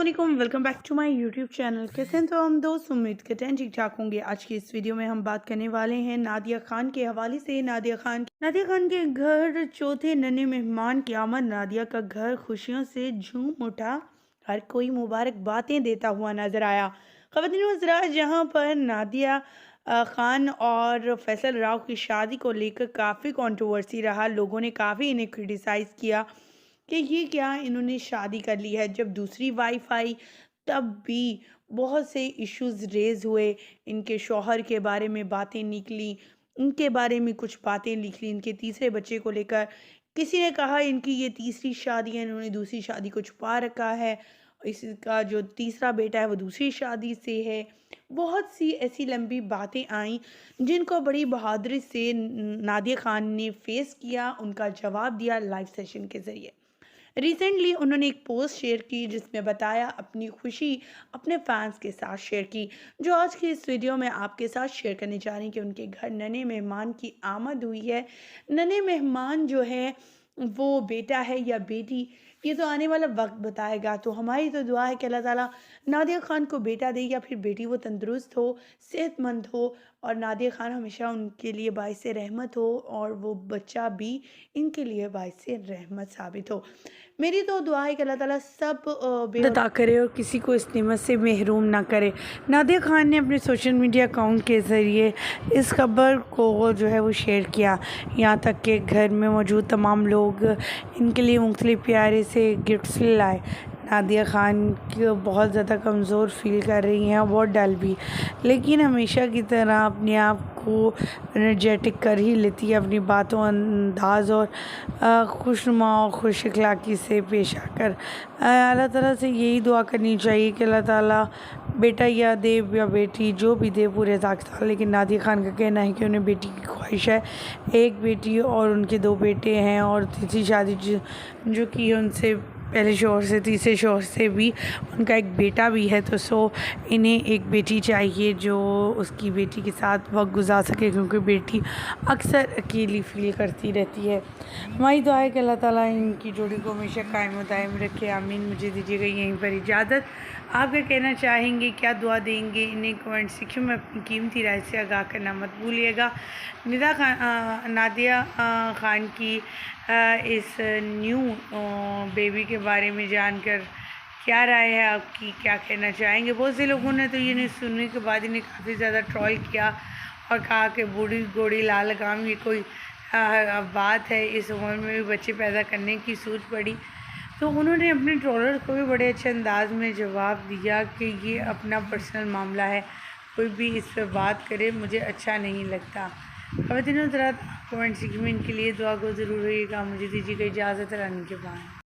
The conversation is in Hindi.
वालेकुम, welcome back to my YouTube channel. कैसे हैं तो हम दोस्त, उम्मीद करते हैं ठीक ठाक होंगे। आज की इस वीडियो में हम बात करने वाले हैं नादिया खान के हवाले से। नादिया खान के घर चौथे नन्हे मेहमान की आमद। नादिया का घर खुशियों से झूम उठा, हर कोई मुबारक बातें देता हुआ नजर आया। ख़वातीन हज़रात, जहां पर नादिया खान और फैसल राव की शादी को लेकर काफ़ी कंट्रोवर्सी रहा। लोगों ने काफ़ी इन्हें क्रिटिसाइज़ किया कि ये क्या इन्होंने शादी कर ली है। जब दूसरी वाइफ आई तब भी बहुत से इश्यूज रेज हुए। इनके शौहर के बारे में बातें निकली, इनके बारे में कुछ बातें निकली, इनके तीसरे बच्चे को लेकर। किसी ने कहा इनकी ये तीसरी शादी है, इन्होंने दूसरी शादी को छुपा रखा है, इसका जो तीसरा बेटा है वो दूसरी शादी से है। बहुत सी ऐसी लंबी बातें आईं जिनको बड़ी बहादुरी से नादिया खान ने फेस किया, उनका जवाब दिया लाइव सेशन के ज़रिए। रिसेंटली उन्होंने एक पोस्ट शेयर की जिसमें बताया, अपनी खुशी अपने फैंस के साथ शेयर की, जो आज की इस वीडियो में आपके साथ शेयर करने जा रही हैं कि उनके घर नन्हे मेहमान की आमद हुई है। नन्हे मेहमान जो है वो बेटा है या बेटी, ये तो आने वाला वक्त बताएगा। तो हमारी तो दुआ है कि अल्लाह ताला नादिया खान को बेटा दे या फिर बेटी, वो तंदुरुस्त हो, सेहतमंद हो और नादिया खान हमेशा उनके लिए बाइस रहमत हो और वो बच्चा भी इनके लिए बाइस रहमत साबित हो। मेरी तो दुआ है कि अल्लाह ताला सब अता करे और किसी को इस नेमत से महरूम ना करे। नादिया खान ने अपने सोशल मीडिया अकाउंट के ज़रिए इस खबर को जो है वो शेयर किया। यहाँ तक कि घर में मौजूद तमाम लोग इनके लिए मुख्तलिफ प्यारे से गिफ्ट्स लाए। नादिया खान की बहुत ज़्यादा कमज़ोर फील कर रही हैं, बहुत डल भी, लेकिन हमेशा की तरह अपने आप को एनर्जेटिक कर ही लेती है अपनी बातों, अंदाज और खुशनुमा और खुश अखलाक़ी से पेश आकर। अल्लाह ताला से यही दुआ करनी चाहिए कि अल्लाह ताला बेटा या दे या बेटी जो भी दे पूरे ताकत। लेकिन नादिया खान का कहना है कि उन्हें बेटी की ख्वाहिश है, एक बेटी और उनके दो बेटे हैं और तीसरी शादी जो कि उनसे पहले शौहर से, तीसरे शौहर से भी उनका एक बेटा भी है। तो इन्हें एक बेटी चाहिए जो उसकी बेटी के साथ वक्त गुजार सके, क्योंकि बेटी अक्सर अकेली फील करती रहती है। हमारी दुआ है कि अल्लाह ताला इनकी जोड़ी को हमेशा कायम दायम रखे, आमीन। मुझे दीजिएगा यहीं पर इजाज़त। आप क्या कहना चाहेंगे, क्या दुआ देंगे, इन्हें कमेंट सेक्शन में अपनी कीमती राय से आगाह करना मत भूलिएगा। नादिया खान की इस न्यू बेबी के बारे में जानकर क्या राय है आपकी, क्या कहना चाहेंगे? बहुत से लोगों ने तो ये नहीं सुनने के बाद इन्हें काफ़ी ज़्यादा ट्रोल किया और कहा कि बूढ़ी घोड़ी लाल लगाम, ये कोई बात है, इस उम्र में भी बच्चे पैदा करने की सोच पड़ी। तो उन्होंने अपने ट्रोलर को भी बड़े अच्छे अंदाज में जवाब दिया कि ये अपना पर्सनल मामला है, कोई भी इस पर बात करे मुझे अच्छा नहीं लगता। ख़वातीन हज़रात, कमेंट सेक्शन में इनके लिए दुआ को ज़रूर रहिएगा। मुझे दीजिएगा इजाज़त, रानी के बाद।